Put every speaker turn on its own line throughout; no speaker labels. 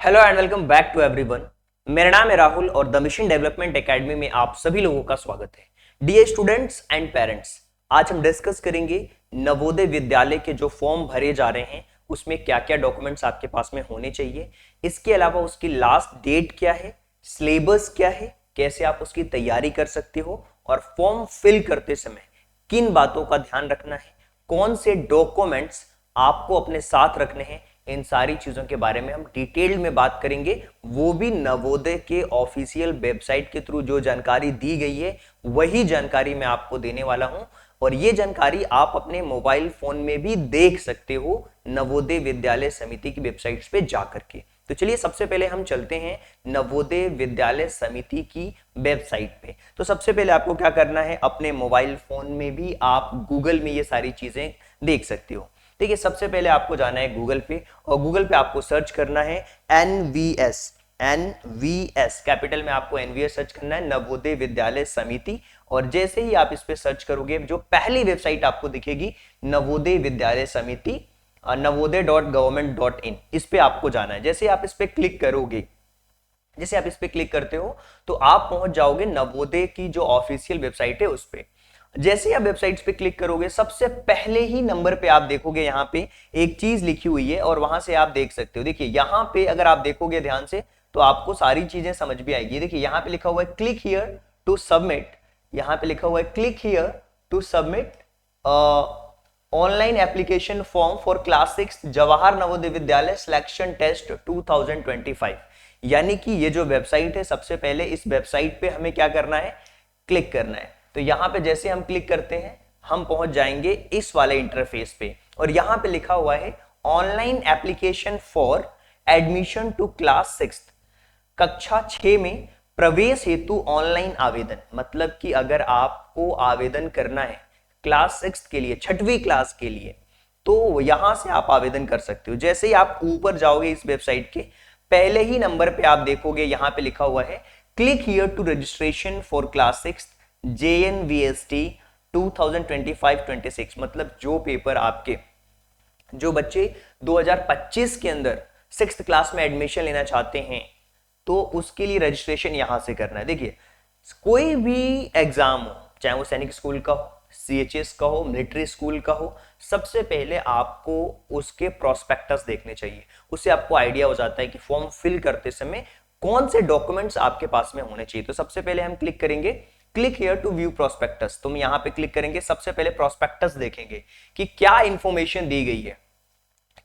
Hello and welcome back to everyone. मेरा नाम है राहुल और द मिशन डेवलपमेंट एकेडमी में आप सभी लोगों का स्वागत है। डियर स्टूडेंट्स एंड पेरेंट्स, आज हम डिस्कस करेंगे नवोदय विद्यालय के जो फॉर्म भरे जा रहे हैं उसमें क्या क्या डॉक्यूमेंट्स आपके पास में होने चाहिए। इसके अलावा उसकी लास्ट डेट क्या है, सिलेबस क्या है, कैसे आप उसकी तैयारी कर सकते हो और फॉर्म फिल करते समय किन बातों का ध्यान रखना है, कौन से डॉक्यूमेंट्स आपको अपने साथ रखने हैं, इन सारी चीजों के बारे में हम डिटेल में बात करेंगे। वो भी नवोदय के ऑफिशियल वेबसाइट के थ्रू जो जानकारी दी गई है वही जानकारी मैं आपको देने वाला हूं और ये जानकारी आप अपने मोबाइल फोन में भी देख सकते हो नवोदय विद्यालय समिति की वेबसाइट्स पे जाकर के। तो चलिए सबसे पहले हम चलते हैं नवोदय विद्यालय समिति की वेबसाइट पे। तो सबसे पहले आपको क्या करना है, अपने मोबाइल फोन में भी आप गूगल में ये सारी चीजें देख सकते हो। देखिए सबसे पहले आपको जाना है गूगल पे और गूगल पे आपको सर्च करना है एनवीएस कैपिटल में आपको एनवीएस सर्च करना है, नवोदय विद्यालय समिति। और जैसे ही आप इस पे सर्च करोगे जो पहली वेबसाइट आपको दिखेगी नवोदय विद्यालय समिति नवोदय.government.in, इस पे आपको जाना है। जैसे आप इस पे क्लिक करोगे, जैसे आप इस पे क्लिक करते हो तो आप पहुंच जाओगे नवोदय की जो ऑफिशियल वेबसाइट है उस पे। जैसे ही आप वेबसाइट्स पे क्लिक करोगे सबसे पहले ही नंबर पे आप देखोगे यहाँ पे एक चीज लिखी हुई है और वहां से आप देख सकते हो। देखिए यहाँ पे अगर आप देखोगे ध्यान से तो आपको सारी चीजें समझ भी आएगी। देखिए यहाँ पे लिखा हुआ है क्लिक हियर टू सबमिट, यहाँ पे लिखा हुआ है click here to submit online application form for class 6 Jawahar Navodaya Vidyalaya selection test 2025। यानी कि ये जो वेबसाइट है सबसे पहले इस वेबसाइट पे हमें क्या करना है, क्लिक करना है। तो यहां पे जैसे हम क्लिक करते हैं हम पहुंच जाएंगे इस वाले इंटरफेस पे और यहां पे लिखा हुआ है online application for admission to class 6 कक्षा 6 में प्रवेश हेतु ऑनलाइन आवेदन। मतलब कि अगर आपको आवेदन करना है क्लास 6 के लिए, 6वीं क्लास के लिए, तो यहां से आप आवेदन कर सकते हो। जैसे ही आप ऊपर जाओगे इस वेबसाइट के पहले ही नंबर पे आप देखोगे यहां पे लिखा हुआ है click here to registration for class 6 JNVST 2025-26। मतलब जो पेपर आपके, जो बच्चे 2025 के अंदर 6th क्लास में एडमिशन लेना चाहते हैं तो उसके लिए रजिस्ट्रेशन यहां से करना है। देखिए कोई भी एग्जाम हो, चाहे वो सैनिक स्कूल का हो, CHS का हो, मिलिट्री स्कूल का हो, सबसे पहले आपको उसके प्रोस्पेक्टस देखने चाहिए। उससे आपको आइडिया हो जाता है कि फॉर्म फिल करते समय कौन से डॉक्यूमेंट्स आपके पास में होने चाहिए। तो सबसे पहले हम क्लिक करेंगे click here to view prospectus. तुम यहां पे क्लिक करेंगे, सबसे पहले प्रोस्पेक्टस देखेंगे कि क्या इंफॉर्मेशन दी गई है,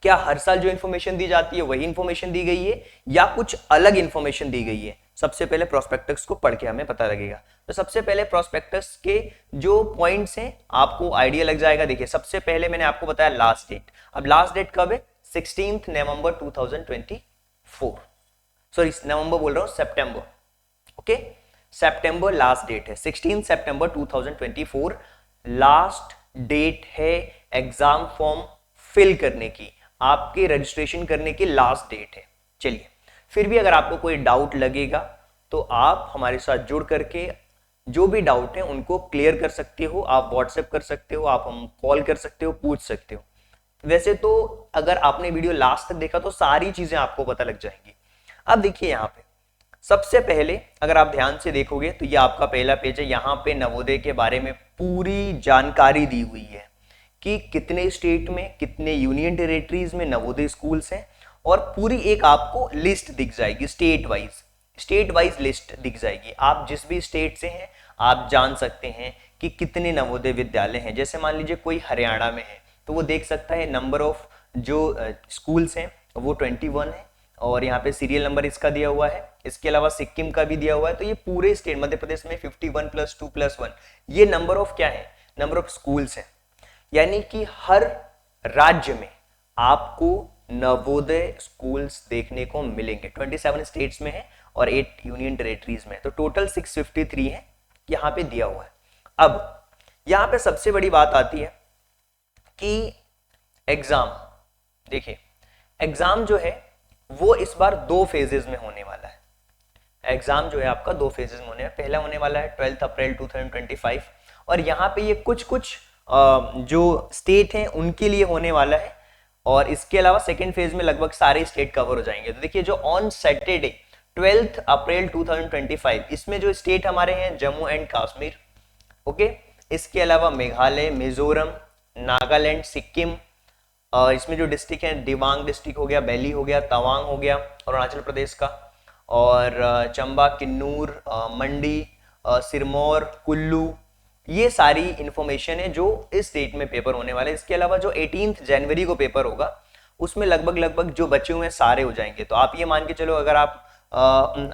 क्या हर साल जो इंफॉर्मेशन दी जाती है वही इंफॉर्मेशन दी गई है या कुछ अलग इंफॉर्मेशन दी गई है। सबसे पहले प्रोस्पेक्टस को पढ़ के हमें पता लगेगा। तो सबसे पहले प्रोस्पेक्टस के जो पॉइंट्स हैं आपको आइडिया लग जाएगा। देखिए सबसे पहले मैंने आपको बताया लास्ट डेट। अब लास्ट डेट कब है, 16 नवंबर 2024, सॉरी नवंबर बोल रहा हूं, सितंबर। ओके, सितंबर लास्ट डेट है, 16 सितंबर 2024 लास्ट डेट है एग्जाम फॉर्म फिल करने की, आपके रजिस्ट्रेशन करने की लास्ट डेट है। चलिए फिर भी अगर आपको कोई डाउट लगेगा तो आप हमारे साथ जुड़ करके जो भी डाउट है उनको क्लियर कर सकते हो। आप व्हाट्सएप कर सकते हो, आप हम कॉल कर सकते हो, पूछ सकते हो। वैसे तो अगर आपने वीडियो लास्ट तक देखा तो सारी चीजें आपको पता लग जाएंगी। अब देखिए यहाँ पे सबसे पहले अगर आप ध्यान से देखोगे तो ये आपका पहला पेज है। यहाँ पे नवोदय के बारे में पूरी जानकारी दी हुई है कि कितने स्टेट में, कितने यूनियन टेरिटरीज में नवोदय स्कूल्स हैं और पूरी एक आपको लिस्ट दिख जाएगी, स्टेट वाइज लिस्ट दिख जाएगी। आप जिस भी स्टेट से हैं आप जान सकते हैं कि कितने नवोदय विद्यालय हैं। जैसे मान लीजिए कोई हरियाणा में है तो वो देख सकता है नंबर ऑफ जो स्कूल्स हैं वो 21 है और यहाँ पे सीरियल नंबर इसका दिया हुआ है। इसके अलावा सिक्किम का भी दिया हुआ है। तो ये पूरे स्टेट, मध्य प्रदेश में 51 + 2 + 1, ये नंबर ऑफ क्या है, नंबर ऑफ स्कूल्स है। यानी कि हर राज्य में आपको नवोदय स्कूल्स देखने को मिलेंगे। 27 स्टेट्स में है और 8 यूनियन टेरिटरीज में, तो टोटल 653 है यहां पे दिया हुआ है। अब यहां पे सबसे बड़ी बात आती है कि एग्जाम, देखिए एग्जाम जो है वो इस बार 2 फेजेस में होने वाला है। एग्जाम जो है आपका 2 फेजेस में होने है। पहला होने वाला है 12 अप्रैल 2025 और यहाँ पे ये कुछ जो स्टेट हैं उनके लिए होने वाला है और इसके अलावा सेकेंड फेज में लगभग सारे स्टेट कवर हो जाएंगे। तो देखिए जो ऑन सैटरडे 12 अप्रैल 2025 इसमें जो स्टेट हमारे हैं जम्मू एंड कश्मीर, ओके, इसके अलावा मेघालय, मिजोरम, नागालैंड, सिक्किम, इसमें जो डिस्ट्रिक्ट है दिबांग डिस्ट्रिक्ट हो गया, बैली हो गया, तवांग हो गया अरुणाचल प्रदेश का, और चंबा, किन्नूर, मंडी, सिरमौर, कुल्लू, ये सारी इंफॉर्मेशन है जो इस डेट में पेपर होने वाले। इसके अलावा जो 18 जनवरी को पेपर होगा उसमें लगभग जो बचे हुए हैं सारे हो जाएंगे। तो आप ये मान के चलो अगर आप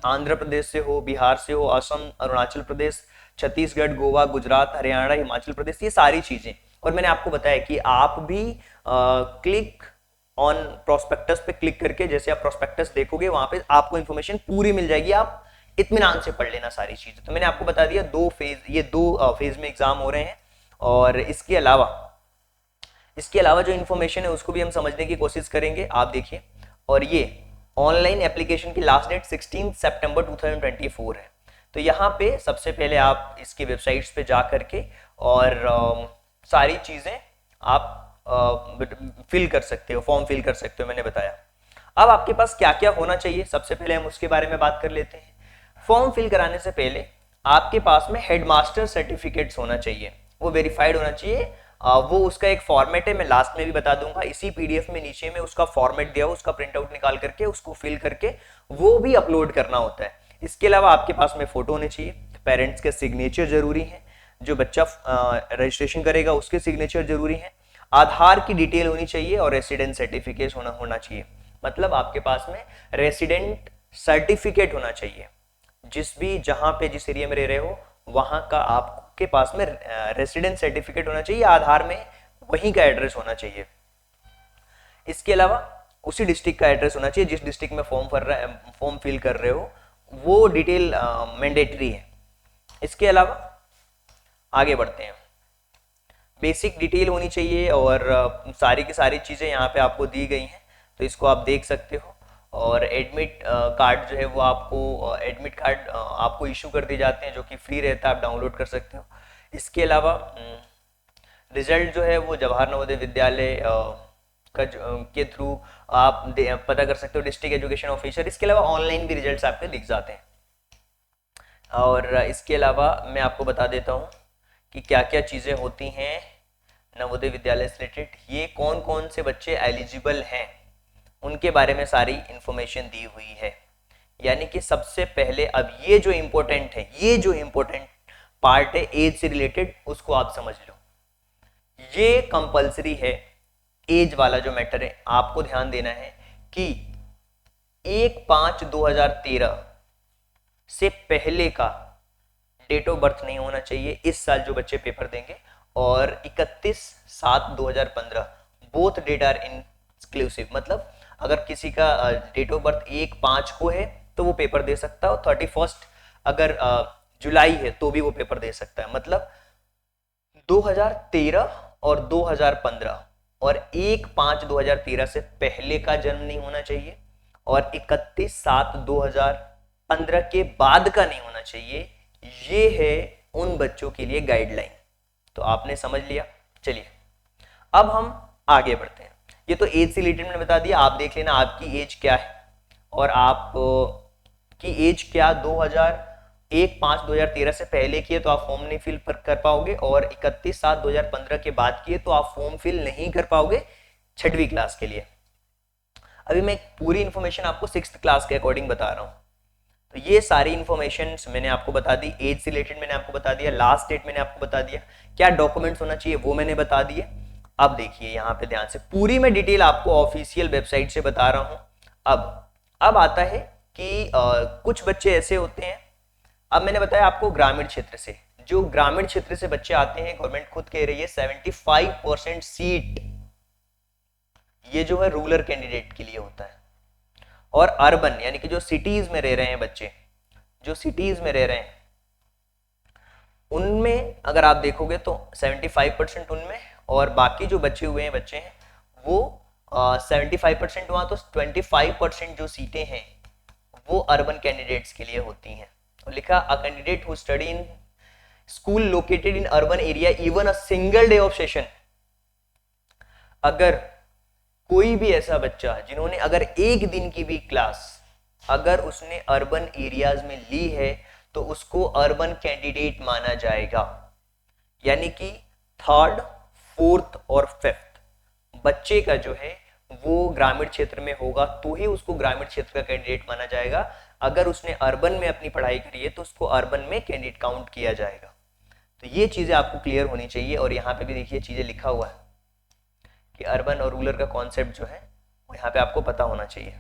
आंध्र प्रदेश से हो, बिहार से हो, असम, अरुणाचल प्रदेश, छत्तीसगढ़, गोवा, गुजरात, हरियाणा, हिमाचल प्रदेश, ये सारी चीजें। और मैंने आपको बताया कि आप भी क्लिक ऑन प्रोस्पेक्टस पे क्लिक करके जैसे आप प्रोस्पेक्टस देखोगे वहां पे आपको इन्फॉर्मेशन पूरी मिल जाएगी, आप इत्मीनान से पढ़ लेना सारी चीजें। तो मैंने आपको बता दिया ये दो फेज में एग्जाम हो रहे हैं। और इसके अलावा जो इन्फॉर्मेशन है उसको भी हम समझने की कोशिश करेंगे, आप देखिए। और ये ऑनलाइन एप्लीकेशन की लास्ट डेट 16 सितंबर 2024 है। तो यहाँ पे सबसे पहले आप इसकी वेबसाइट्स पे जा करके और सारी चीजें आप फिल कर सकते हो, फॉर्म फिल कर सकते हो, मैंने बताया। अब आपके पास क्या क्या होना चाहिए सबसे पहले हम उसके बारे में बात कर लेते हैं। फॉर्म फिल कराने से पहले आपके पास में हेडमास्टर सर्टिफिकेट्स होना चाहिए, वो वेरीफाइड होना चाहिए। वो उसका एक फॉर्मेट है, मैं लास्ट में भी बता दूंगा, इसी पीडीएफ में नीचे में उसका फॉर्मेट दिया हो, उसका प्रिंट आउट निकाल करके उसको फिल करके वो भी अपलोड करना होता है। इसके अलावा आपके पास में फोटो होने चाहिए, पेरेंट्स के सिग्नेचर जरूरी है, जो बच्चा रजिस्ट्रेशन करेगा उसके सिग्नेचर जरूरी है, आधार की डिटेल होनी चाहिए और रेसिडेंट सर्टिफिकेट होना चाहिए। मतलब आपके पास में रेसिडेंट सर्टिफिकेट होना चाहिए, जहां पे जिस एरिया में रह रहे हो वहां का आपके पास में रेसिडेंट सर्टिफिकेट होना चाहिए, आधार में वहीं का एड्रेस होना चाहिए। इसके अलावा उसी डिस्ट्रिक्ट का एड्रेस होना चाहिए जिस डिस्ट्रिक्ट में फॉर्म फिल कर रहे हो, वो डिटेल मैंडेटरी है। इसके अलावा आगे बढ़ते हैं, बेसिक डिटेल होनी चाहिए और सारी की सारी चीजें यहाँ पे आपको दी गई हैं, तो इसको आप देख सकते हो। और एडमिट कार्ड जो है वो एडमिट कार्ड आपको इशू कर दिए जाते हैं जो कि फ्री रहता है, आप डाउनलोड कर सकते हो। इसके अलावा रिजल्ट जो है वो जवाहर नवोदय विद्यालय के थ्रू आप पता कर सकते हो, डिस्ट्रिक्ट एजुकेशन ऑफिसर। इसके अलावा ऑनलाइन भी रिजल्ट्स आपके दिख जाते हैं। और इसके अलावा मैं आपको बता देता हूँ कि क्या क्या चीज़ें होती हैं नवोदय विद्यालय से रिलेटेड, ये कौन कौन से बच्चे एलिजिबल हैं उनके बारे में सारी इंफॉर्मेशन दी हुई है। यानी कि सबसे पहले अब ये जो इम्पोर्टेंट पार्ट है एज से रिलेटेड, उसको आप समझ लो। ये कंपलसरी है, एज वाला जो मैटर है आपको ध्यान देना है कि 1/5/2013 से पहले का डेट ऑफ बर्थ नहीं होना चाहिए इस साल जो बच्चे पेपर देंगे, और 31/7/2015 बोथ डेट आर इंक्लूसिव। मतलब अगर किसी का डेट ऑफ बर्थ 1/5 को है तो वो पेपर दे सकता है, और 31 अगर जुलाई है तो भी वो पेपर दे सकता है। मतलब 2013 और 2015 और 1/5/2013 से पहले का जन्म नहीं होना चाहिए, और 31/7/2015 के बाद का नहीं होना चाहिए। ये है उन बच्चों के लिए गाइडलाइन। तो आपने समझ लिया। चलिए अब हम आगे बढ़ते हैं। ये तो एज से रिलेटेड मैंने बता दिया, आप देख लेना आपकी एज क्या है और आप की एज क्या 1/5/2013 से पहले की है तो आप फॉर्म नहीं फिल कर पाओगे, और 31/7/2015 के बाद की है तो आप फॉर्म फिल नहीं कर पाओगे 6वीं क्लास के लिए। अभी मैं पूरी इंफॉर्मेशन आपको 6th क्लास के अकॉर्डिंग बता रहा हूँ। तो ये सारी इंफॉर्मेशन मैंने आपको बता दी, एज से रिलेटेड मैंने आपको बता दिया, लास्ट डेट मैंने आपको बता दिया, क्या डॉक्यूमेंट्स होना चाहिए वो मैंने बता दिए। अब देखिए यहाँ पे ध्यान से, पूरी मैं डिटेल आपको ऑफिशियल वेबसाइट से बता रहा हूँ। अब आता है कि कुछ बच्चे ऐसे होते हैं, अब मैंने बताया आपको ग्रामीण क्षेत्र से, जो ग्रामीण क्षेत्र से बच्चे आते हैं, गवर्नमेंट खुद कह रही है 75% सीट ये जो है रूरल कैंडिडेट के लिए होता है। और अर्बन यानी कि जो सिटीज में रह रहे हैं बच्चे, जो सिटीज में रह रहे हैं उनमें अगर आप देखोगे तो 75% उनमें, और बाकी जो बचे हुए हैं बच्चे हैं वो 75% वहां, तो 25% जो सीटें हैं वो अर्बन कैंडिडेट्स के लिए होती हैं। और लिखा a candidate who study in school located in urban area even a single day of session. अगर कोई भी ऐसा बच्चा जिन्होंने अगर एक दिन की भी क्लास अगर उसने अर्बन एरियाज में ली है तो उसको अर्बन कैंडिडेट माना जाएगा। यानी कि थर्ड, फोर्थ और फिफ्थ बच्चे का जो है वो ग्रामीण क्षेत्र में होगा तो ही उसको ग्रामीण क्षेत्र का कैंडिडेट माना जाएगा। अगर उसने अर्बन में अपनी पढ़ाई करी है तो उसको अर्बन में कैंडिडेट काउंट किया जाएगा। तो ये चीजें आपको क्लियर होनी चाहिए। और यहाँ पे भी देखिए चीजें लिखा हुआ है कि अर्बन और रूरल का कॉन्सेप्ट जो है वो यहाँ पे आपको पता होना चाहिए।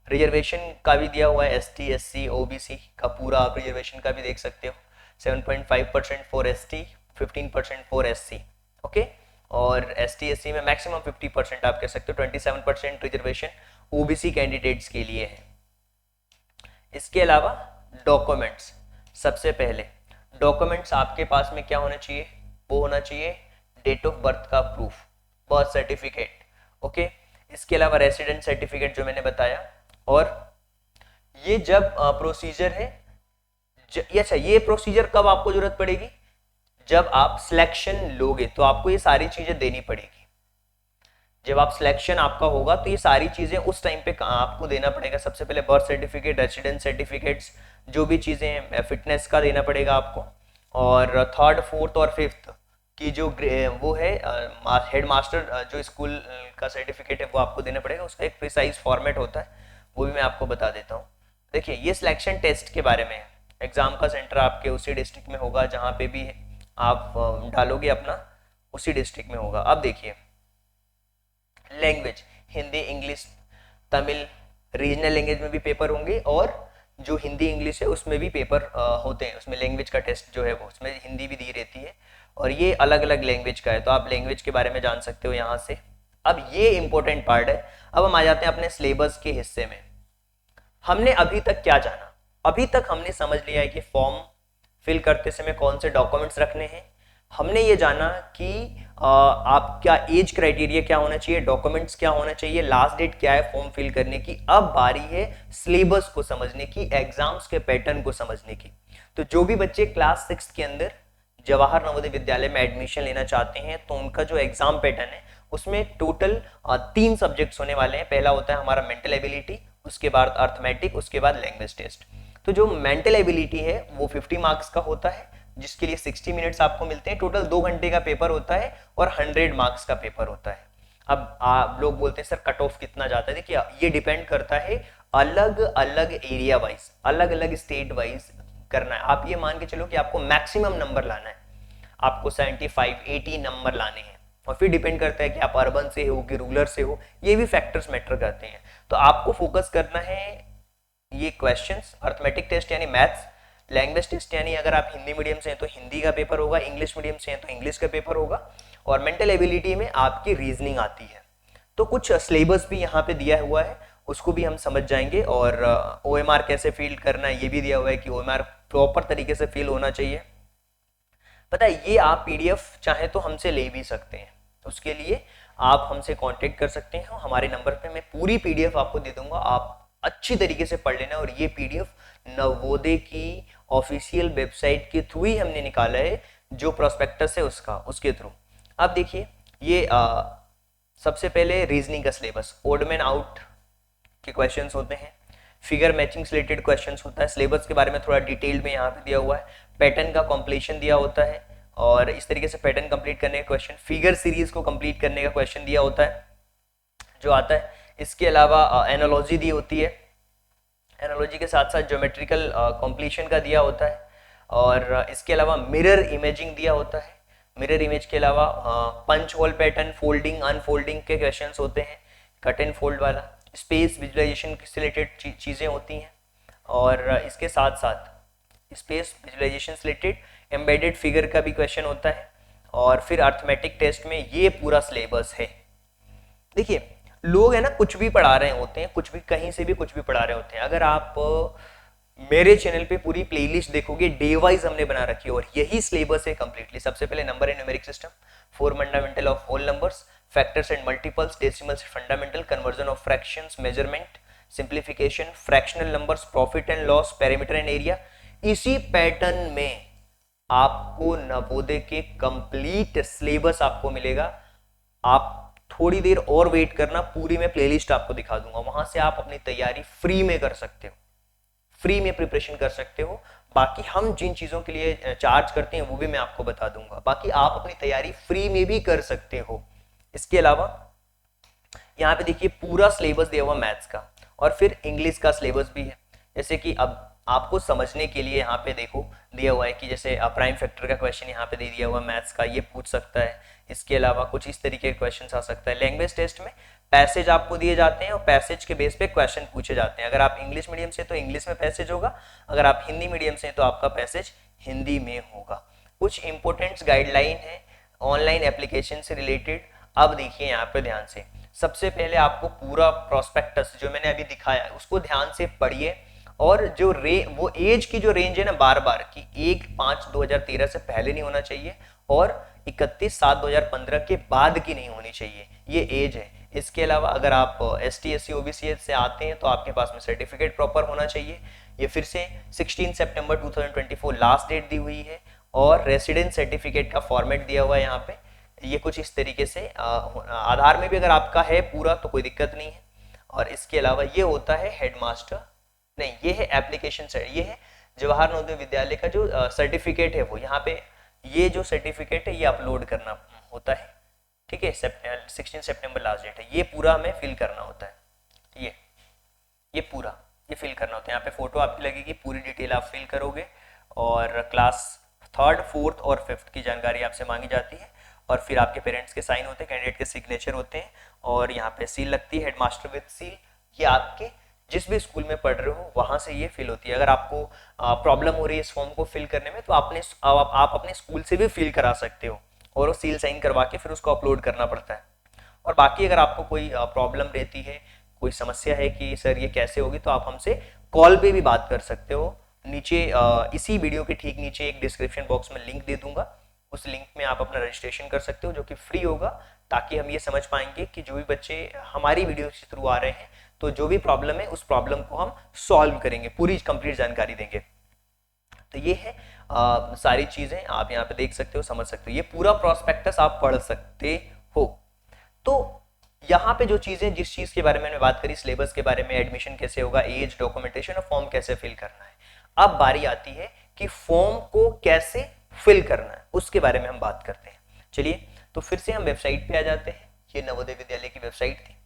रिजर्वेशन का भी दिया हुआ है, ST SC OBC का पूरा आप रिजर्वेशन का भी देख सकते हो। 7.5% for ST, 15% for SC, okay. और ST SC में मैक्सिमम 50% आप कह सकते हो। 27% रिजर्वेशन OBC कैंडिडेट्स के लिए है। इसके अलावा डॉक्यूमेंट्स, सबसे पहले डॉक्यूमेंट्स आपके पास में क्या होना चाहिए, वो होना चाहिए डेट ऑफ बर्थ का प्रूफ, बर्थ सर्टिफिकेट, ओके। इसके अलावा रेसिडेंट सर्टिफिकेट जो मैंने बताया। और ये जब प्रोसीजर है, अच्छा ये प्रोसीजर कब आपको जरूरत पड़ेगी, जब आप सिलेक्शन लोगे तो आपको ये सारी चीजें देनी पड़ेगी। जब आप सिलेक्शन आपका होगा तो ये सारी चीजें उस टाइम पे आपको देना पड़ेगा। सबसे पहले बर्थ सर्टिफिकेट, रेसिडेंट सर्टिफिकेट्स, जो भी चीजें, फिटनेस का देना पड़ेगा आपको। और थर्ड, फोर्थ और फिफ्थ की जो वो है हेड मास्टर जो स्कूल का सर्टिफिकेट है वो आपको देना पड़ेगा। उसका एक प्रिसाइज फॉर्मेट होता है, वो भी मैं आपको बता देता हूँ। देखिए ये सिलेक्शन टेस्ट के बारे में है। एग्जाम का सेंटर आपके उसी डिस्ट्रिक्ट में होगा, जहाँ पे भी आप डालोगे अपना उसी डिस्ट्रिक्ट में होगा। अब देखिए language, Hindi, English, Tamil, regional language में भी पेपर होंगे और जो हिंदी इंग्लिश है उसमें भी पेपर होते हैं। उसमें लैंग्वेज का टेस्ट जो है वो उसमें हिंदी भी दी रहती है और ये अलग अलग लैंग्वेज का है, तो आप लैंग्वेज के बारे में जान सकते हो यहाँ से। अब ये इंपॉर्टेंट पार्ट है। अब हम आ जाते हैं अपने सिलेबस के हिस्से में। हमने अभी तक क्या जाना, अभी तक हमने समझ लिया है कि फॉर्म फिल करते समय कौन से डॉक्यूमेंट्स रखने हैं। हमने ये जाना कि आपका एज क्राइटेरिया क्या होना चाहिए, डॉक्यूमेंट्स क्या होना चाहिए, लास्ट डेट क्या है फॉर्म फिल करने की। अब बारी है सिलेबस को समझने की, एग्जाम्स के पैटर्न को समझने की। तो जो भी बच्चे क्लास 6 के अंदर जवाहर नवोदय विद्यालय में एडमिशन लेना चाहते हैं तो उनका जो एग्जाम पैटर्न है उसमें टोटल 3 सब्जेक्ट्स होने वाले हैं। पहला होता है हमारा मेंटल एबिलिटी, उसके बाद अर्थमेटिक, उसके बाद लैंग्वेज टेस्ट। तो जो मेंटल एबिलिटी है वो 50 मार्क्स का होता है, जिसके लिए 60 मिनट्स आपको मिलते हैं। टोटल 2 घंटे का पेपर होता है और 100 मार्क्स का पेपर होता है। अब आप लोग बोलते हैं सर कट ऑफ कितना जाता है, देखिए ये डिपेंड करता है अलग अलग एरिया वाइज, अलग अलग स्टेट वाइज करना है। आप ये मान के चलो कि आपको मैक्सिमम नंबर लाना है, आपको 75 80 नंबर लाने हैं। और फिर डिपेंड करता है कि आप अर्बन से हो कि रूरल से हो, ये भी फैक्टर्स मैटर करते हैं। तो आपको फोकस करना है ये क्वेश्चंस, अर्थमेटिक टेस्ट यानी मैथ्स, लैंग्वेज टेस्ट यानी अगर आप हिंदी मीडियम से हैं तो हिंदी का पेपर होगा, इंग्लिश मीडियम से हैं तो इंग्लिश का पेपर होगा, और मेंटल एबिलिटी में आपकी रीजनिंग आती है। तो कुछ सिलेबस भी यहाँ पे दिया हुआ है, उसको भी हम समझ जाएंगे। और OMR कैसे फील करना है ये भी दिया हुआ है कि OMR प्रॉपर तरीके से फील होना चाहिए। पता है ये आप PDF चाहे तो हमसे ले भी सकते हैं, उसके लिए आप हमसे कांटेक्ट कर सकते हैं हमारे नंबर पे। मैं पूरी PDF आपको दे दूंगा, आप अच्छी तरीके से पढ़ लेना। और ये PDF नवोदय की ऑफिशियल वेबसाइट के थ्रू ही हमने निकाला है, जो प्रोस्पेक्टस है उसके थ्रू। अब देखिए ये सबसे पहले रीजनिंग का सिलेबस, ओड मैन आउट के क्वेश्चंस होते हैं, फिगर मैचिंग से रिलेटेड क्वेश्चंस होता है। सिलेबस के बारे में थोड़ा डिटेल में यहाँ पे दिया हुआ है, पैटर्न का कंप्लीशन दिया होता है और इस तरीके से पैटर्न कंप्लीट करने का क्वेश्चन, फिगर सीरीज को कंप्लीट करने का क्वेश्चन दिया होता है जो आता है। इसके अलावा एनालॉजी दी होती है, एनालॉजी के साथ साथ ज्योमेट्रिकल कंप्लीशन का दिया होता है। और इसके अलावा मिरर इमेजिंग दिया होता है। मिरर इमेज के अलावा punch hole pattern, folding unfolding के क्वेश्चंस होते हैं, कट एंड फोल्ड वाला, स्पेस विजुअलाइजेशन से रिलेटेड चीज़ें होती हैं। और इसके साथ साथ स्पेस विजुअलाइजेशन से रिलेटेड एम्बेडेड फिगर का भी क्वेश्चन होता है। और फिर अर्थमेटिक टेस्ट में ये पूरा सिलेबस है। देखिए लोग है ना कुछ भी पढ़ा रहे होते हैं, कुछ भी कहीं से भी कुछ भी पढ़ा रहे होते हैं। अगर आप मेरे चैनल पे पूरी प्लेलिस्ट देखोगे, डे वाइज हमने बना रखी है और यही सिलेबस है कंप्लीटली। सबसे पहले number and numeric system, 4 fundamental of whole numbers, factors and multiples, decimals fundamental, conversion of fractions, measurement, simplification, fractional numbers, profit and loss, perimeter and area. इसी पैटर्न में आपको नवोदय के कंप्लीट सिलेबस आपको मिलेगा। आप थोड़ी देर और वेट करना, पूरी मैं प्लेलिस्ट आपको दिखा दूंगा, वहां से आप अपनी तैयारी फ्री में कर सकते हो, फ्री में प्रिपरेशन कर सकते हो। बाकी हम जिन चीजों के लिए चार्ज करते हैं वो भी मैं आपको बता दूंगा, बाकी आप अपनी तैयारी फ्री में भी कर सकते हो। इसके अलावा यहाँ पे देखिए पूरा सिलेबस दिया हुआ मैथ्स का, और फिर इंग्लिश का सिलेबस भी है। जैसे कि अब आपको समझने के लिए यहाँ पे देखो दिया हुआ है कि जैसे प्राइम फैक्टर का क्वेश्चन यहाँ पे दे दिया हुआ मैथ्स का, ये पूछ सकता है। इसके अलावा कुछ इस तरीके के क्वेश्चन आ सकता है। लैंग्वेज टेस्ट में पैसेज आपको दिए जाते हैं और पैसेज के बेस पे क्वेश्चन पूछे जाते हैं। अगर आप इंग्लिश मीडियम से तो इंग्लिश में पैसेज होगा, अगर आप हिंदी मीडियम से तो आपका पैसेज हिंदी में होगा। कुछ इंपॉर्टेंट गाइडलाइन है ऑनलाइन एप्लीकेशन से रिलेटेड। अब देखिए यहाँ पे ध्यान से, सबसे पहले आपको पूरा प्रोस्पेक्टस जो मैंने अभी दिखाया उसको ध्यान से पढ़िए, और जो वो एज की जो रेंज है ना बार बार की 1/5/2013 से पहले नहीं होना चाहिए और 31/7/2015 के बाद की नहीं होनी चाहिए, ये एज है। इसके अलावा अगर आप ST SC OBC से आते हैं तो आपके पास में सर्टिफिकेट प्रॉपर होना चाहिए। ये फिर से 16 सितंबर 2024 लास्ट डेट दी हुई है, और रेसिडेंट सर्टिफिकेट का फॉर्मेट दिया हुआ है यहाँ पे। ये कुछ इस तरीके से आधार में भी अगर आपका है पूरा तो कोई दिक्कत नहीं है। और इसके अलावा ये होता है हेडमास्टर, नहीं ये है एप्लीकेशन से, ये है जवाहर नवोदय विद्यालय का जो सर्टिफिकेट है वो यहाँ पे, ये जो सर्टिफिकेट है ये अपलोड करना होता है, ठीक है। 16 सितंबर लास्ट डेट है, ये पूरा हमें फिल करना होता है। ये पूरा ये फिल करना होता है। यहाँ पे फोटो आपकी लगेगी, पूरी डिटेल आप फिल करोगे, और क्लास 3rd 4th और 5th की जानकारी आपसे मांगी जाती है, और फिर आपके पेरेंट्स के साइन होते हैं, कैंडिडेट के सिग्नेचर होते हैं, और यहाँ पे सील लगती है हेडमास्टर विद सील। ये आपके जिस भी स्कूल में पढ़ रहे हो वहां से ये फिल होती है। अगर आपको प्रॉब्लम हो रही है इस फॉर्म को फिल करने में तो आप अपने स्कूल से भी फिल करा सकते हो, और वो सील साइन करवा के फिर उसको अपलोड करना पड़ता है। और बाकी अगर आपको कोई प्रॉब्लम रहती है, कोई समस्या है कि सर ये कैसे होगी, तो आप हमसे कॉल पे भी बात कर सकते हो। नीचे इसी वीडियो के ठीक नीचे एक डिस्क्रिप्शन बॉक्स में लिंक दे दूंगा, उस लिंक में आप अपना रजिस्ट्रेशन कर सकते हो जो कि फ्री होगा, ताकि हम ये समझ पाएंगे कि जो भी बच्चे हमारी वीडियो के थ्रू आ रहे हैं तो जो भी प्रॉब्लम है उस प्रॉब्लम को हम सॉल्व करेंगे, पूरी कंप्लीट जानकारी देंगे। तो ये है सारी चीजें आप यहाँ पे देख सकते हो, समझ सकते हो। ये पूरा प्रोस्पेक्टस आप पढ़ सकते हो। तो यहाँ पे जो चीजें, जिस चीज के बारे में मैंने बात करी, सिलेबस के बारे में, एडमिशन कैसे होगा, एज, डॉक्यूमेंटेशन और फॉर्म कैसे फिल करना है। अब बारी आती है कि फॉर्म को कैसे फिल करना है, उसके बारे में हम बात करते हैं। चलिए तो फिर से हम वेबसाइट पे आ जाते हैं। ये नवोदय विद्यालय की वेबसाइट थी।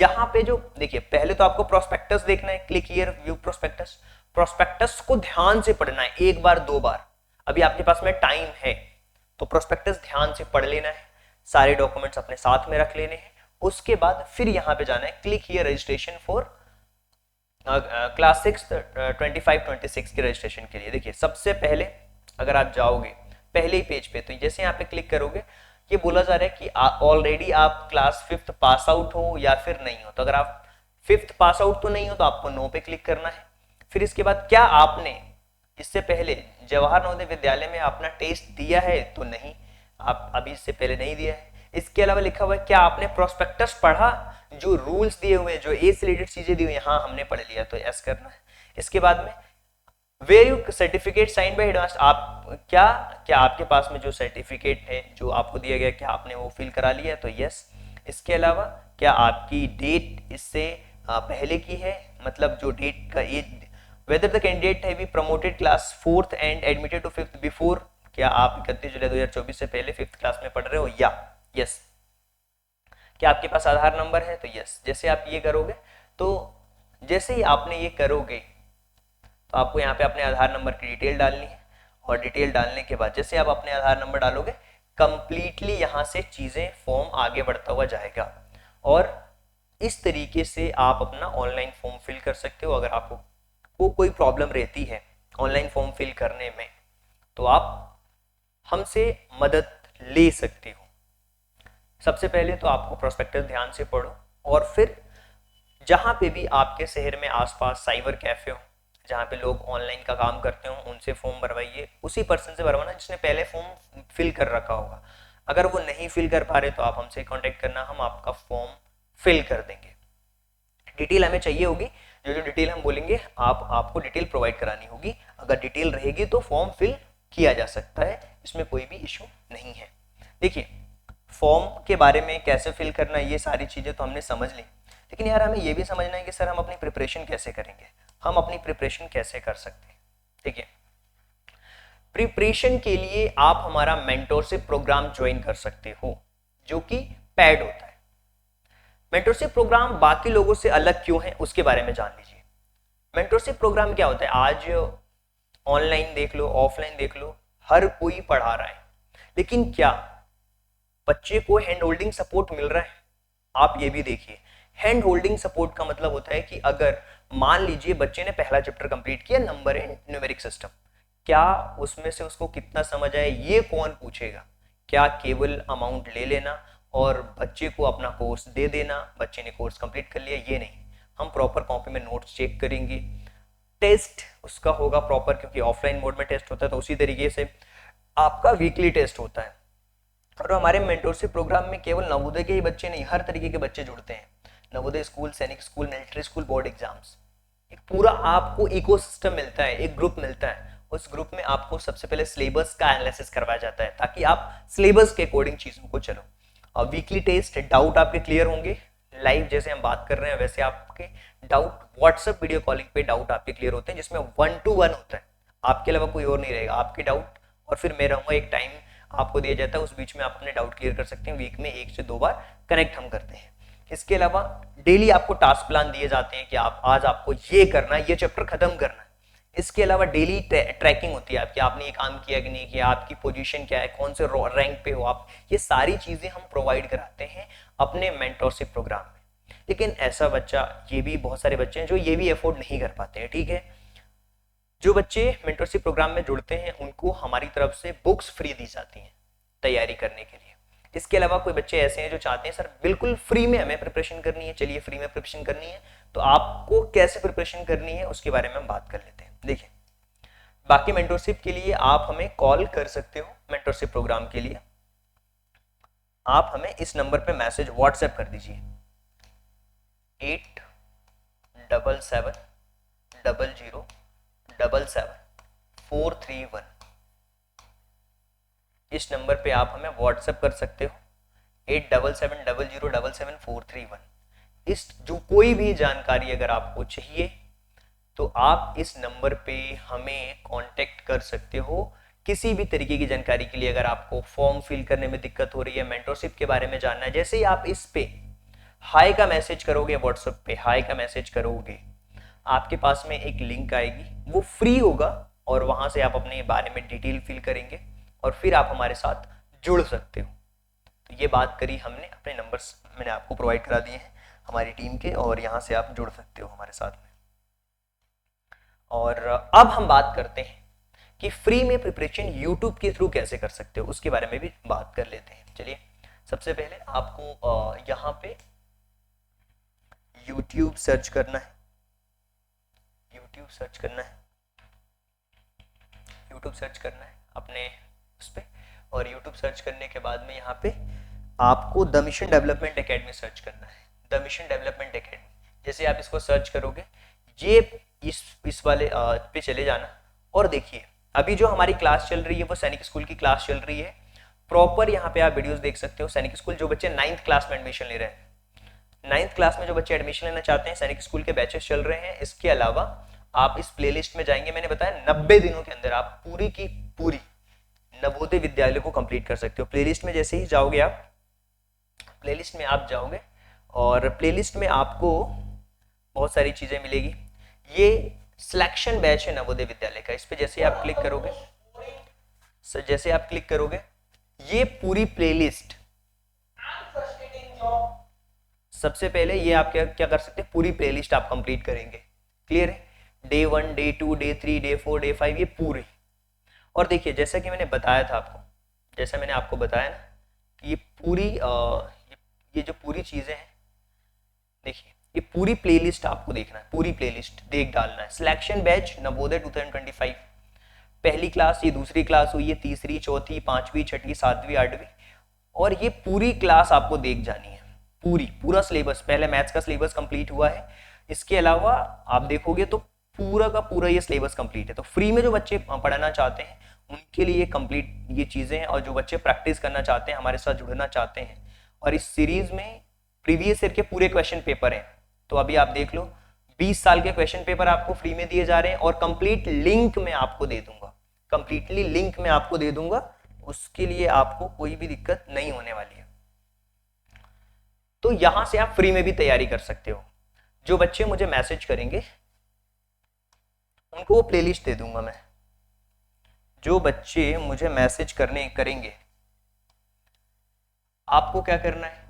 यहाँ पे जो देखिए, पहले तो आपको प्रोस्पेक्टस देखना है, click here view prospectus. Prospectus को ध्यान से पढ़ना है, एक बार 2 बार। अभी आपके पास में टाइम है तो प्रोस्पेक्टस ध्यान से पढ़ लेना है, सारे डॉक्यूमेंट्स अपने साथ में रख लेने हैं। उसके बाद फिर यहाँ पे जाना है click here registration for class 6 25-26 के रजिस्ट्रेशन के लिए। देखिए सबसे पहले अगर आप जाओगे पहले ही पेज पे, तो जैसे यहाँ पे क्लिक करोगे ये बोला जा रहा है कि ऑलरेडी आप क्लास 5th पास आउट हो या फिर नहीं हो। तो अगर आप 5th पास आउट तो नहीं हो तो आपको नो पे क्लिक करना है। फिर इसके बाद क्या आपने इससे पहले जवाहर नवोदय विद्यालय में अपना टेस्ट दिया है, तो नहीं, आप अभी इससे पहले नहीं दिया है। इसके अलावा लिखा हुआ है क्या आपने प्रोस्पेक्टस पढ़ा, जो रूल्स दिए हुए हैं, जो एज से रिलेटेड चीजें दी हुई हैं, हाँ हमने पढ़ लिया, तो यस करना है। इसके बाद में where you certificate sign by headmaster, आप क्या आपके पास में जो सर्टिफिकेट है जो आपको दिया गया, क्या आपने वो फिल करा लिया है, तो यस। इसके अलावा क्या आपकी डेट इससे पहले की है, मतलब जो डेट का एज, वेदर द कैंडिडेट है be promoted class 4th and admitted to 5th before, क्या आप 31 जुलाई 2024 से पहले 5th क्लास में पढ़ रहे हो, या यस। क्या आपके पास आधार नंबर है, तो यस। जैसे आप ये करोगे, तो जैसे ही आपने ये करोगे तो आपको यहाँ पे अपने आधार नंबर की डिटेल डालनी है, और डिटेल डालने के बाद जैसे आप अपने आधार नंबर डालोगे कंप्लीटली यहाँ से चीजें फॉर्म आगे बढ़ता हुआ जाएगा, और इस तरीके से आप अपना ऑनलाइन फॉर्म फिल कर सकते हो। अगर आपको कोई प्रॉब्लम रहती है ऑनलाइन फॉर्म फिल करने में तो आप हमसे मदद ले सकते हो। सबसे पहले तो आपको प्रोस्पेक्टस ध्यान से पढ़ो, और फिर जहां पे भी आपके शहर में आसपास साइबर कैफे हो जहाँ पे लोग ऑनलाइन का काम करते हो, उनसे फॉर्म भरवाइए। उसी पर्सन से भरवाना जिसने पहले फॉर्म फिल कर रखा होगा। अगर वो नहीं फिल कर पा रहे तो आप हमसे कांटेक्ट करना, हम आपका फॉर्म फिल कर देंगे। डिटेल हमें चाहिए होगी, जो डिटेल हम बोलेंगे आपको डिटेल प्रोवाइड करानी होगी। अगर डिटेल रहेगी तो फॉर्म फिल किया जा सकता है, इसमें कोई भी इशू नहीं है। देखिए फॉर्म के बारे में कैसे फिल करना है, ये सारी चीज़ें तो हमने समझ ली, लेकिन यार हमें ये भी समझना है कि सर हम अपनी प्रिपरेशन कैसे करेंगे, हम अपनी प्रिपरेशन कैसे कर सकते हैं। ठीक है, प्रिपरेशन के लिए आप हमारा मेंटोरशिप प्रोग्राम ज्वाइन कर सकते हो जो कि पेड होता है। मेंटोरशिप प्रोग्राम बाकी लोगों से अलग क्यों है उसके बारे में जान लीजिए। मेंटोरशिप प्रोग्राम क्या होता है, आज ऑनलाइन देख लो, ऑफलाइन देख लो, हर कोई पढ़ा रहा है, लेकिन क्या बच्चे को हैंड होल्डिंग सपोर्ट मिल रहा है? आप ये भी देखिए, हैंड होल्डिंग सपोर्ट का मतलब होता है कि अगर मान लीजिए बच्चे ने पहला चैप्टर कंप्लीट किया, नंबर एंड न्यूमेरिक सिस्टम, क्या उसमें से उसको कितना समझ आए ये कौन पूछेगा? क्या केवल अमाउंट ले लेना और बच्चे को अपना कोर्स दे देना, बच्चे ने कोर्स कंप्लीट कर लिया, ये नहीं। हम प्रॉपर कॉपी में नोट्स चेक करेंगे, टेस्ट उसका होगा प्रॉपर, क्योंकि ऑफलाइन मोड में टेस्ट होता है, तो उसी तरीके से आपका वीकली टेस्ट होता है। और हमारे मेंटोरशिप प्रोग्राम में केवल नवोदय के ही बच्चे नहीं, हर तरीके के बच्चे जुड़ते हैं। नवोदय स्कूल, सैनिक school, military school, board exams, एक पूरा आपको इकोसिस्टम मिलता है, एक ग्रुप मिलता है। उस ग्रुप में आपको सबसे पहले सिलेबस का एनालिसिस करवाया जाता है ताकि आप सिलेबस के अकॉर्डिंग चीजों को चलो। और वीकली टेस्ट, डाउट आपके क्लियर होंगे, लाइव जैसे हम बात कर रहे हैं वैसे आपके डाउट व्हाट्सएप वीडियो कॉलिंग पे डाउट आपके क्लियर होते हैं, जिसमें 1 to 1 होता है, आपके अलावा कोई और नहीं रहेगा, आपके डाउट और फिर मैं रहूंगा, एक टाइम आपको दिया जाता है, उस बीच में आप अपने डाउट क्लियर कर सकते हैं। वीक में 1 से 2 बार कनेक्ट हम करते हैं। इसके अलावा डेली आपको टास्क प्लान दिए जाते हैं कि आप आज आपको ये करना है, ये चैप्टर खत्म करना है। इसके अलावा डेली ट्रैकिंग होती है आपकी, आपने ये काम किया कि नहीं किया, आपकी पोजीशन क्या है, कौन से रैंक पे हो आप, ये सारी चीजें हम प्रोवाइड कराते हैं अपने मेंटोरशिप प्रोग्राम में। लेकिन ऐसा बच्चा, ये भी बहुत सारे बच्चे हैं जो ये भी अफोर्ड नहीं कर पाते हैं। ठीक है, जो बच्चे मेंटोरशिप प्रोग्राम में जुड़ते हैं उनको हमारी तरफ से बुक्स फ्री दी जाती हैं तैयारी करने के लिए। इसके अलावा कोई बच्चे ऐसे हैं जो चाहते हैं सर बिल्कुल फ्री में हमें प्रिपरेशन करनी है, चलिए फ्री में प्रिपरेशन करनी है, तो आपको कैसे प्रिपरेशन करनी है उसके बारे में हम बात कर लेते हैं। देखिए, बाकी मेंटोरशिप के लिए आप हमें कॉल कर सकते हो, मेंटोरशिप प्रोग्राम के लिए आप हमें इस नंबर पे मैसेज व्हाट्सएप कर दीजिए 8770077431। इस नंबर पे आप हमें व्हाट्सएप कर सकते हो 8770077431। इस जो कोई भी जानकारी अगर आपको चाहिए तो आप इस नंबर पे हमें कांटेक्ट कर सकते हो। किसी भी तरीके की जानकारी के लिए, अगर आपको फॉर्म फिल करने में दिक्कत हो रही है, मेंटोरशिप के बारे में जानना है, जैसे ही आप इस पे हाई का मैसेज करोगे, व्हाट्सएप पे हाई का मैसेज करोगे, आपके पास में एक लिंक आएगी, वो फ्री होगा और वहां से आप अपने बारे में डिटेल फिल करेंगे और फिर आप हमारे साथ जुड़ सकते हो। तो ये बात करी हमने, अपने नंबर्स मैंने आपको प्रोवाइड करा दिए हैं हमारी टीम के, और यहाँ से आप जुड़ सकते हो हमारे साथ में। और अब हम बात करते हैं कि फ्री में प्रिपरेशन यूट्यूब के थ्रू कैसे कर सकते हो, उसके बारे में भी बात कर लेते हैं। चलिए, सबसे पहले आपको यहाँ पे YouTube सर्च करना है, YouTube सर्च करना है, YouTube सर्च करना है अपने उस पे, और YouTube सर्च करने के बाद में यहाँ पे आपको the mission development academy search करना है। द मिशन डेवलपमेंट एकेडमी, जैसे आप इसको सर्च करोगे, ये इस वाले पे चले जाना और देखिए अभी जो हमारी क्लास चल रही है वो सैनिक स्कूल की क्लास चल रही है। प्रॉपर यहाँ पे आप वीडियोस देख सकते हो। सैनिक स्कूल जो बच्चे 9th क्लास में एडमिशन ले रहे हैं, 9th क्लास में जो बच्चे एडमिशन लेना चाहते हैं, सैनिक स्कूल के बैचेस चल रहे हैं। इसके अलावा आप इस प्लेलिस्ट में जाएंगे, मैंने बताया 90 दिनों के अंदर आप पूरी की पूरी नवोदय विद्यालय को कंप्लीट कर सकते हो। प्लेलिस्ट में जैसे ही जाओगे आप, प्लेलिस्ट में आप जाओगे और प्लेलिस्ट में आपको बहुत सारी चीजें मिलेगी। ये सिलेक्शन बैच है नवोदय विद्यालय का, इस पे जैसे आप क्लिक करोगे, जैसे आप क्लिक करोगे, ये पूरी प्लेलिस्ट, सबसे पहले ये आप क्या कर सकते हैं, पूरी प्लेलिस्ट आप कंप्लीट करेंगे। क्लियर है? Day 1, day 2, day 3, day 4, day 5, ये पूरी। और देखिए, जैसा कि मैंने बताया था आपको, जैसा मैंने आपको बताया ना कि ये पूरी ये जो पूरी चीजें हैं, देखिए ये पूरी प्लेलिस्ट आपको देखना है, पूरी प्लेलिस्ट देख डालना है। सिलेक्शन बैच नवोदय 2025, पहली क्लास, ये दूसरी क्लास हुई, ये तीसरी, चौथी, पांचवी, छठी, सातवीं, आठवीं, और ये पूरी क्लास आपको देख जानी है। पूरा सिलेबस, पहले मैथ्स का सिलेबस कंप्लीट हुआ है, इसके अलावा आप देखोगे तो पूरा का पूरा ये सिलेबस कंप्लीट है। तो फ्री में जो बच्चे पढ़ना चाहते हैं उनके लिए कंप्लीट ये चीजें हैं, और जो बच्चे प्रैक्टिस करना चाहते हैं, हमारे साथ जुड़ना चाहते हैं, और इस सीरीज में प्रीवियस ईयर के पूरे क्वेश्चन पेपर हैं, तो अभी आप देख लो 20 साल के क्वेश्चन पेपर आपको फ्री में दिए जा रहे हैं, और कंप्लीट लिंक मैं आपको दे दूंगा, कंप्लीटली लिंक मैं आपको दे दूंगा, उसके लिए आपको कोई भी दिक्कत नहीं होने वाली है। तो यहां से आप फ्री में भी तैयारी कर सकते हो। जो बच्चे मुझे मैसेज करेंगे उनको वो प्लेलिस्ट दे दूंगा मैं। जो बच्चे मुझे मैसेज करेंगे, आपको क्या करना है,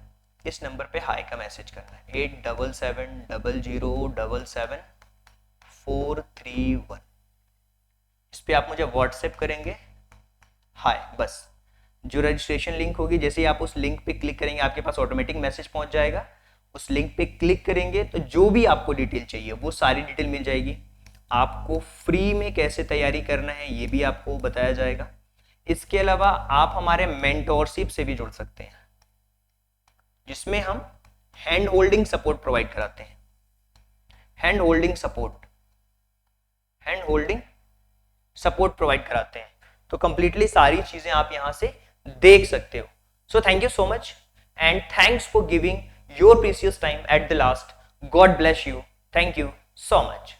इस नंबर पे हाई का मैसेज करना है, 8770077431। इस पे आप मुझे व्हाट्सएप करेंगे हाय, बस। जो रजिस्ट्रेशन लिंक होगी, जैसे ही आप उस लिंक पे क्लिक करेंगे आपके पास ऑटोमेटिक मैसेज पहुंच जाएगा। उस लिंक पे क्लिक करेंगे तो जो भी आपको डिटेल चाहिए वो सारी डिटेल मिल जाएगी। आपको फ्री में कैसे तैयारी करना है ये भी आपको बताया जाएगा। इसके अलावा आप हमारे मेंटोरशिप से भी जुड़ सकते हैं, जिसमें हम हैंड होल्डिंग सपोर्ट प्रोवाइड कराते हैं। हैंड होल्डिंग सपोर्ट प्रोवाइड कराते हैं। तो कंप्लीटली सारी चीजें आप यहां से देख सकते हो। So thank you so much and thanks for giving your precious time at the last. God bless you. Thank you so much.